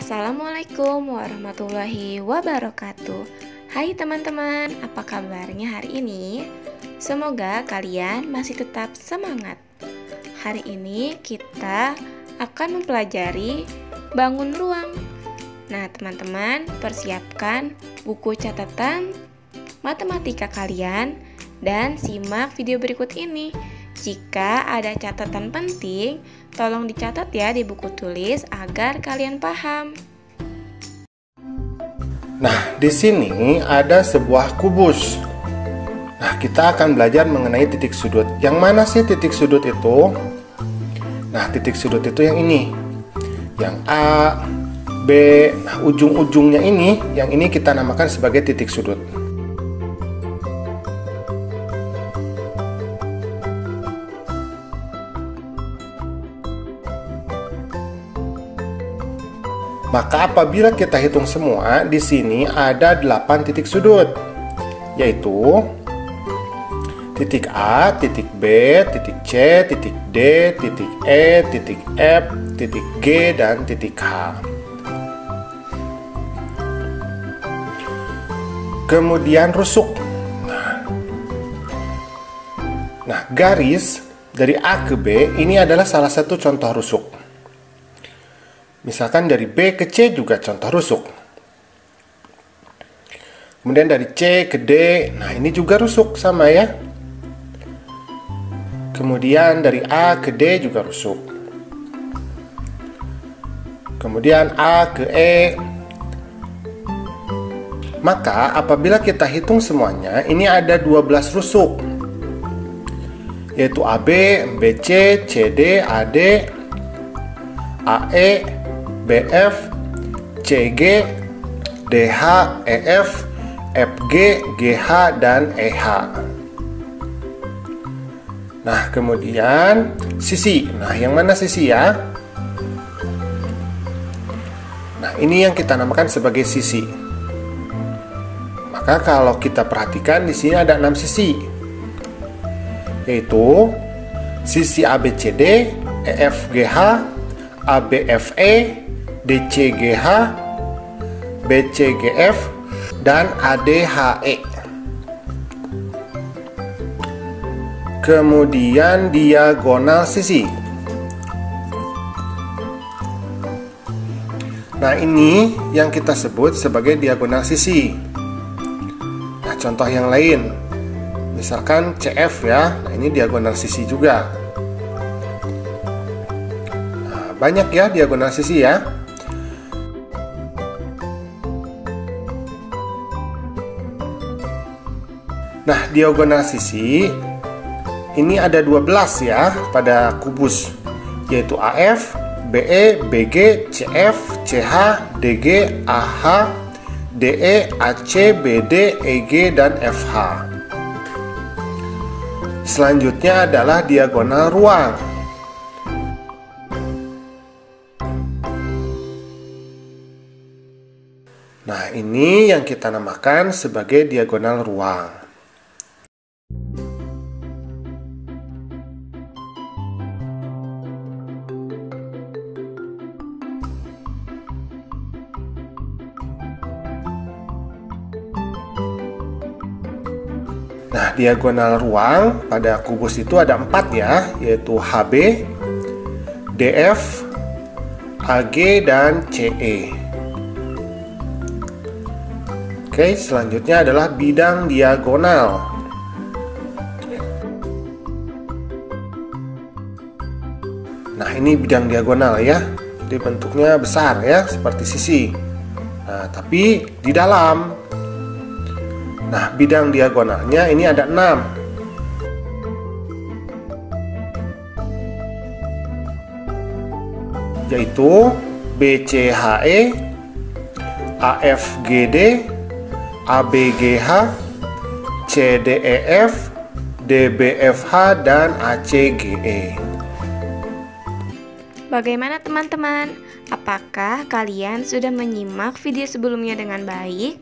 Assalamualaikum warahmatullahi wabarakatuh. Hai teman-teman, apa kabarnya hari ini? Semoga kalian masih tetap semangat. Hari ini kita akan mempelajari bangun ruang. Nah teman-teman, persiapkan buku catatan matematika kalian dan simak video berikut ini. Jika ada catatan penting, tolong dicatat ya di buku tulis agar kalian paham. Nah, di sini ada sebuah kubus. Nah, kita akan belajar mengenai titik sudut. Yang mana sih titik sudut itu? Nah, titik sudut itu yang ini. Yang A, B, nah ujung-ujungnya ini, yang ini kita namakan sebagai titik sudut. Maka apabila kita hitung semua, di sini ada 8 titik sudut, yaitu titik A, titik B, titik C, titik D, titik E, titik F, titik G, dan titik H. Kemudian rusuk. Nah, garis dari A ke B ini adalah salah satu contoh rusuk. Misalkan dari B ke C juga contoh rusuk. Kemudian dari C ke D, nah ini juga rusuk sama ya. Kemudian dari A ke D juga rusuk. Kemudian A ke E. Maka apabila kita hitung semuanya, ini ada 12 rusuk. Yaitu AB, BC, CD, AD, AE, BF, CG, DH, EF, FG, GH, dan EH. Nah, kemudian sisi. Nah, yang mana sisi ya? Nah, ini yang kita namakan sebagai sisi. Maka kalau kita perhatikan di sini ada 6 sisi. Yaitu sisi ABCD, EFGH, ABFE, DCGH, BCGF, dan ADHE. Kemudian diagonal sisi. Nah, ini yang kita sebut sebagai diagonal sisi. Nah, contoh yang lain. Misalkan CF ya. Nah, ini diagonal sisi juga. Nah, banyak ya diagonal sisi ya. Nah, diagonal sisi ini ada 12 ya pada kubus, yaitu AF, BE, BG, CF, CH, DG, AH, DE, AC, BD, EG, dan FH. Selanjutnya adalah diagonal ruang. Nah, ini yang kita namakan sebagai diagonal ruang. Nah, diagonal ruang pada kubus itu ada 4 ya, yaitu HB, DF, AG, dan CE. Oke, selanjutnya adalah bidang diagonal. Nah, ini bidang diagonal ya. Jadi bentuknya besar ya, seperti sisi. Nah, tapi di dalam. Nah, bidang diagonalnya ini ada 6. Yaitu BCHE, AFGD, ABGH, CDEF, DBFH, dan ACGE. Bagaimana teman-teman? Apakah kalian sudah menyimak video sebelumnya dengan baik?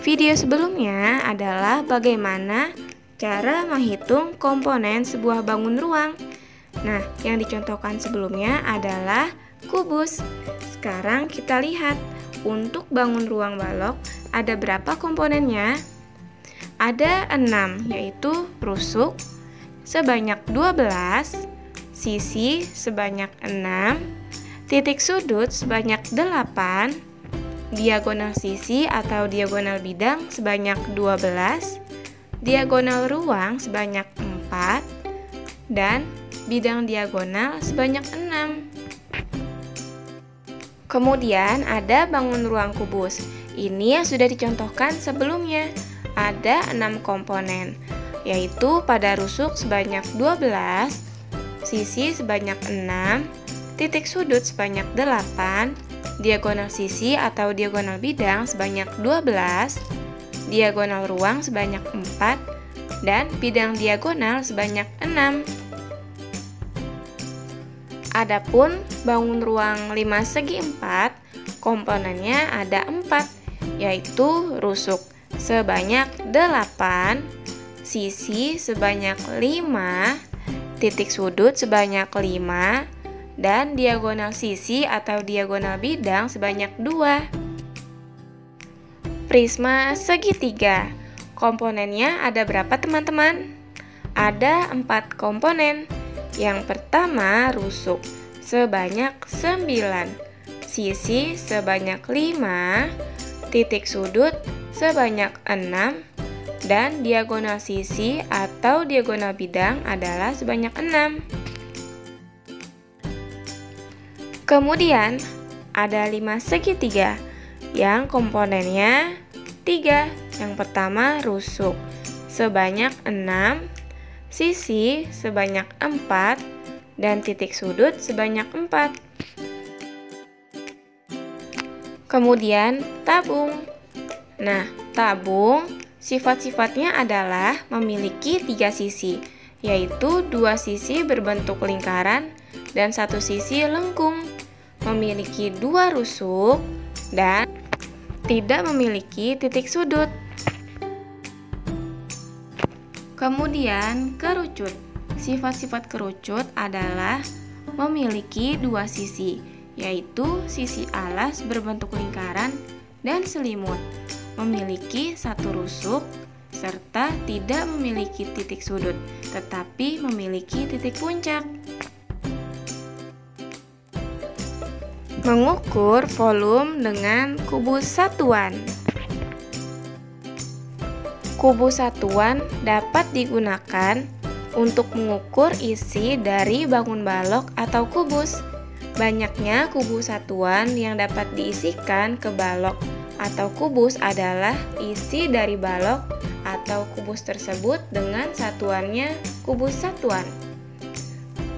Video sebelumnya adalah bagaimana cara menghitung komponen sebuah bangun ruang. Nah, yang dicontohkan sebelumnya adalah kubus. Sekarang kita lihat, untuk bangun ruang balok ada berapa komponennya? Ada 6, yaitu rusuk sebanyak 12, sisi sebanyak 6, titik sudut sebanyak 8, diagonal sisi atau diagonal bidang sebanyak 12, diagonal ruang sebanyak 4, dan bidang diagonal sebanyak 6. Kemudian ada bangun ruang kubus. Ini yang sudah dicontohkan sebelumnya. Ada 6 komponen, yaitu pada rusuk sebanyak 12, sisi sebanyak 6, titik sudut sebanyak 8, diagonal sisi atau diagonal bidang sebanyak 12, diagonal ruang sebanyak 4, dan bidang diagonal sebanyak 6. Adapun bangun ruang 5 segi 4, komponennya ada 4, yaitu rusuk sebanyak 8, sisi sebanyak 5, titik sudut sebanyak 5, dan diagonal sisi atau diagonal bidang sebanyak 2. Prisma segitiga, komponennya ada berapa teman-teman? Ada 4 komponen. Yang pertama rusuk sebanyak 9, sisi sebanyak 5, titik sudut sebanyak 6, dan diagonal sisi atau diagonal bidang adalah sebanyak 6. Kemudian ada 5 segitiga yang komponennya 3. Yang pertama rusuk sebanyak 6, sisi sebanyak 4, dan titik sudut sebanyak 4. Kemudian tabung. Nah, tabung sifat-sifatnya adalah memiliki 3 sisi, yaitu 2 sisi berbentuk lingkaran dan 1 sisi lengkung, memiliki 2 rusuk, dan tidak memiliki titik sudut. Kemudian kerucut. Sifat-sifat kerucut adalah memiliki 2 sisi, yaitu sisi alas berbentuk lingkaran dan selimut, memiliki 1 rusuk, serta tidak memiliki titik sudut, tetapi memiliki titik puncak. Mengukur volume dengan kubus satuan. Kubus satuan dapat digunakan untuk mengukur isi dari bangun balok atau kubus. Banyaknya kubus satuan yang dapat diisikan ke balok atau kubus adalah isi dari balok atau kubus tersebut dengan satuannya kubus satuan.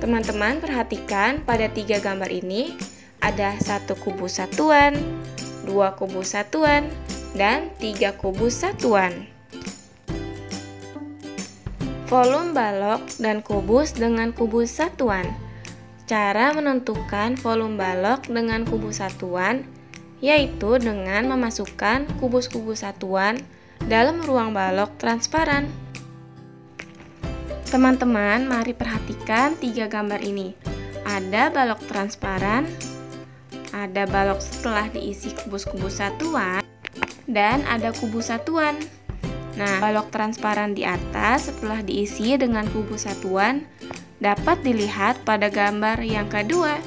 Teman-teman perhatikan pada 3 gambar ini ada 1 kubus satuan, 2 kubus satuan, dan 3 kubus satuan. Volume balok dan kubus dengan kubus satuan. Cara menentukan volume balok dengan kubus satuan yaitu dengan memasukkan kubus-kubus satuan dalam ruang balok transparan. Teman-teman, mari perhatikan 3 gambar ini. Ada balok transparan, ada balok setelah diisi kubus-kubus satuan, dan ada kubus satuan. Nah, balok transparan di atas setelah diisi dengan kubus satuan dapat dilihat pada gambar yang kedua.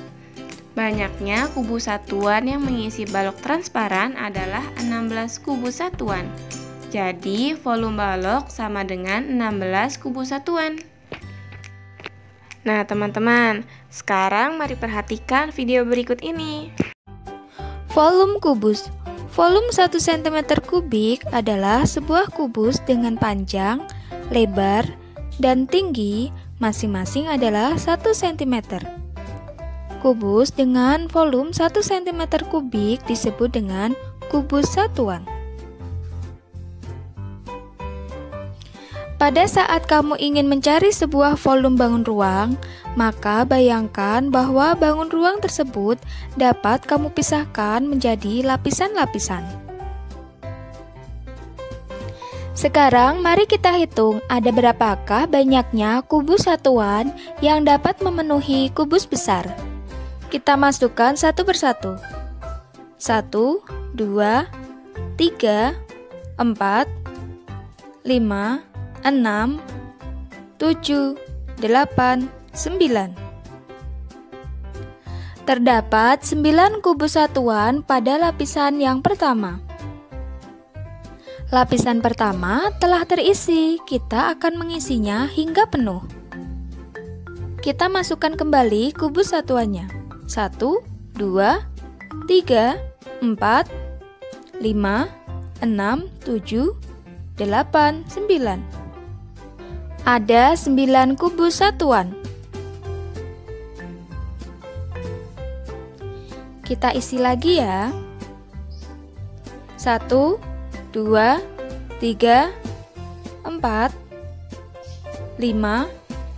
Banyaknya kubus satuan yang mengisi balok transparan adalah 16 kubus satuan. Jadi, volume balok sama dengan 16 kubus satuan. Nah, teman-teman, sekarang mari perhatikan video berikut ini. Volume kubus. Volume 1 cm kubik adalah sebuah kubus dengan panjang, lebar, dan tinggi masing-masing adalah 1 cm. Kubus dengan volume 1 cm kubik disebut dengan kubus satuan. Pada saat kamu ingin mencari sebuah volume bangun ruang, maka bayangkan bahwa bangun ruang tersebut dapat kamu pisahkan menjadi lapisan-lapisan. Sekarang mari kita hitung ada berapakah banyaknya kubus satuan yang dapat memenuhi kubus besar. Kita masukkan satu persatu. 1, 2, 3, 4, 5, 6, 7, 8, 9. Terdapat 9 kubus satuan pada lapisan yang pertama. Lapisan pertama telah terisi, kita akan mengisinya hingga penuh. Kita masukkan kembali kubus satuannya. 1, 2, 3, 4, 5, 6, 7, 8, 9. Ada 9 kubus satuan. Kita isi lagi ya. 1, 2, 3, 4, 5,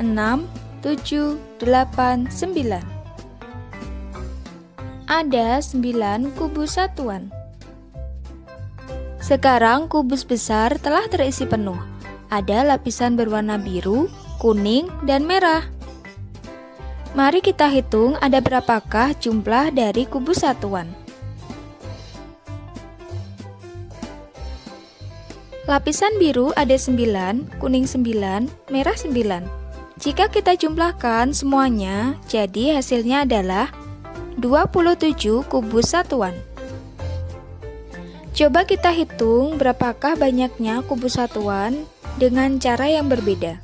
6, 7, 8, 9. Ada 9 kubus satuan. Sekarang kubus besar telah terisi penuh. Ada lapisan berwarna biru, kuning, dan merah. Mari kita hitung ada berapakah jumlah dari kubus satuan. Lapisan biru ada 9, kuning 9, merah 9. Jika kita jumlahkan semuanya, jadi hasilnya adalah 27 kubus satuan. Coba kita hitung berapakah banyaknya kubus satuan dengan cara yang berbeda.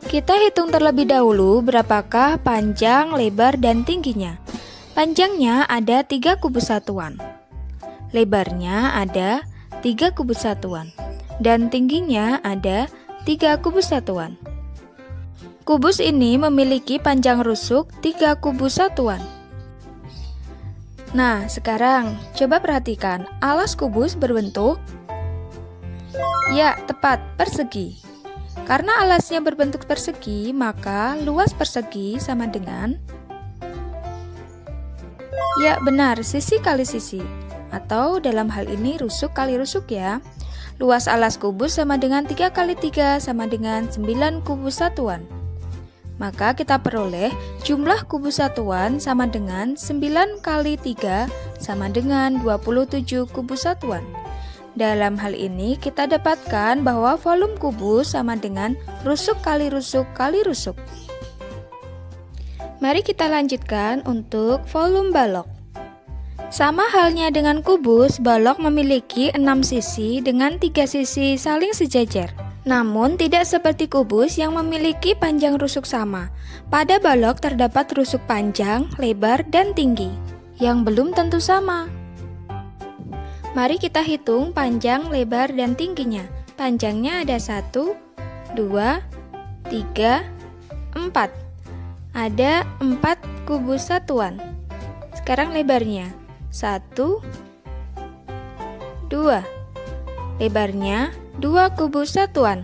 Kita hitung terlebih dahulu berapakah panjang, lebar, dan tingginya. Panjangnya ada 3 kubus satuan. Lebarnya ada 3 kubus satuan. Dan tingginya ada 3 kubus satuan. Kubus ini memiliki panjang rusuk 3 kubus satuan. Nah, sekarang coba perhatikan, alas kubus berbentuk, ya, tepat, persegi. Karena alasnya berbentuk persegi, maka luas persegi sama dengan, ya benar, sisi kali sisi. Atau dalam hal ini rusuk kali rusuk ya. Luas alas kubus sama dengan 3 kali 3 sama dengan 9 kubus satuan. Maka kita peroleh jumlah kubus satuan sama dengan 9 kali 3 sama dengan 27 kubus satuan. Dalam hal ini kita dapatkan bahwa volume kubus sama dengan rusuk kali rusuk kali rusuk. Mari kita lanjutkan untuk volume balok. Sama halnya dengan kubus, balok memiliki 6 sisi dengan 3 sisi saling sejajar. Namun tidak seperti kubus yang memiliki panjang rusuk sama. Pada balok terdapat rusuk panjang, lebar, dan tinggi yang belum tentu sama. Mari kita hitung panjang, lebar, dan tingginya. Panjangnya ada 1, 2, 3, 4. Ada 4 kubus satuan. Sekarang lebarnya 1, 2. Lebarnya 2 kubus satuan.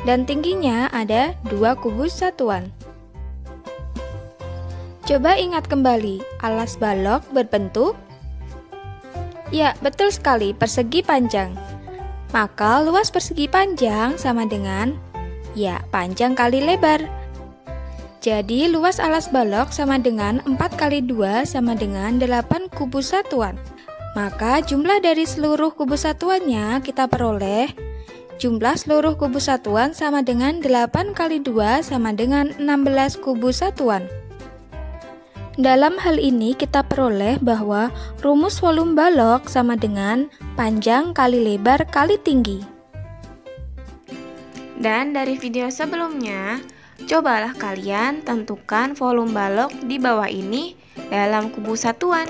Dan tingginya ada 2 kubus satuan. Coba ingat kembali, alas balok berbentuk, ya, betul sekali, persegi panjang. Maka luas persegi panjang sama dengan, ya, panjang kali lebar. Jadi luas alas balok sama dengan 4 kali 2 sama dengan 8 kubus satuan. Maka jumlah dari seluruh kubus satuannya kita peroleh jumlah seluruh kubus satuan sama dengan 8 kali 2 sama dengan 16 kubus satuan. Dalam hal ini kita peroleh bahwa rumus volume balok sama dengan panjang kali lebar kali tinggi. Dan dari video sebelumnya, cobalah kalian tentukan volume balok di bawah ini dalam kubus satuan.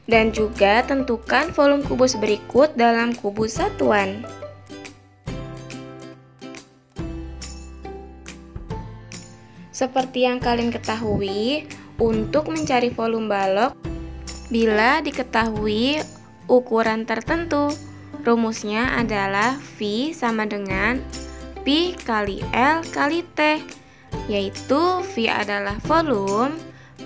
Dan juga tentukan volume kubus berikut dalam kubus satuan. Seperti yang kalian ketahui, untuk mencari volume balok, bila diketahui ukuran tertentu, rumusnya adalah V sama dengan Pi kali L kali T, yaitu V adalah volume,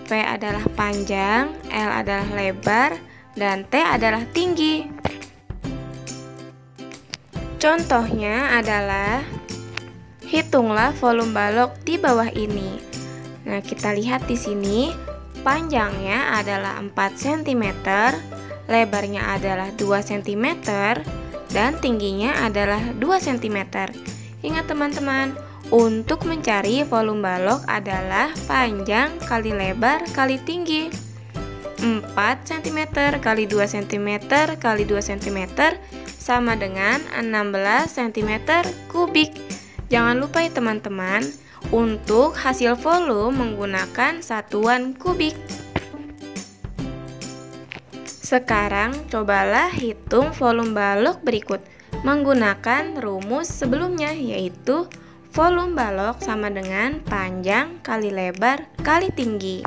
P adalah panjang, L adalah lebar, dan T adalah tinggi. Contohnya adalah hitunglah volume balok di bawah ini. Nah, kita lihat di sini, panjangnya adalah 4 cm, lebarnya adalah 2 cm, dan tingginya adalah 2 cm. Ingat teman-teman, untuk mencari volume balok adalah panjang kali lebar kali tinggi. 4 cm kali 2 cm kali 2 cm sama dengan 16 cm kubik. Jangan lupa ya teman-teman, untuk hasil volume menggunakan satuan kubik. Sekarang cobalah hitung volume balok berikut menggunakan rumus sebelumnya, yaitu volume balok sama dengan panjang kali lebar kali tinggi.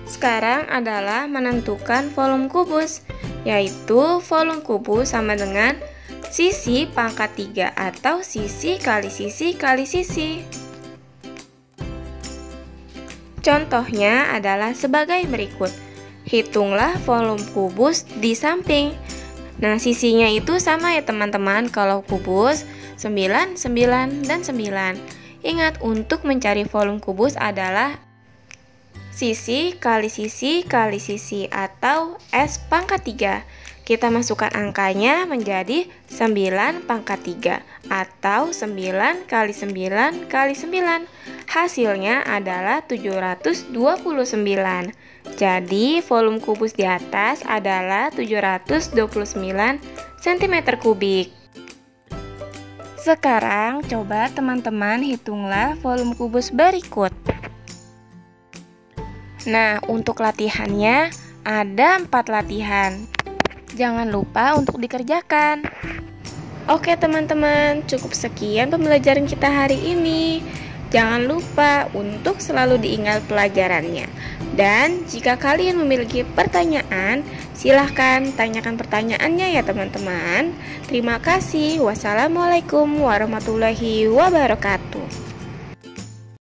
Sekarang adalah menentukan volume kubus, yaitu volume kubus sama dengan sisi pangkat 3 atau sisi kali sisi kali sisi. Contohnya adalah sebagai berikut. Hitunglah volume kubus di samping. Nah, sisinya itu sama ya teman-teman, kalau kubus 9, 9, dan 9. Ingat, untuk mencari volume kubus adalah sisi kali sisi kali sisi atau S pangkat 3. Kita masukkan angkanya menjadi 9 pangkat 3 atau 9 kali 9 kali 9. Hasilnya adalah 729. Jadi volume kubus di atas adalah 729 cm kubik. Sekarang coba teman-teman hitunglah volume kubus berikut. Nah, untuk latihannya ada 4 latihan. Jangan lupa untuk dikerjakan. Oke teman-teman, cukup sekian pembelajaran kita hari ini. Jangan lupa untuk selalu diingat pelajarannya. Dan jika kalian memiliki pertanyaan, silahkan tanyakan pertanyaannya ya teman-teman. Terima kasih. Wassalamualaikum warahmatullahi wabarakatuh.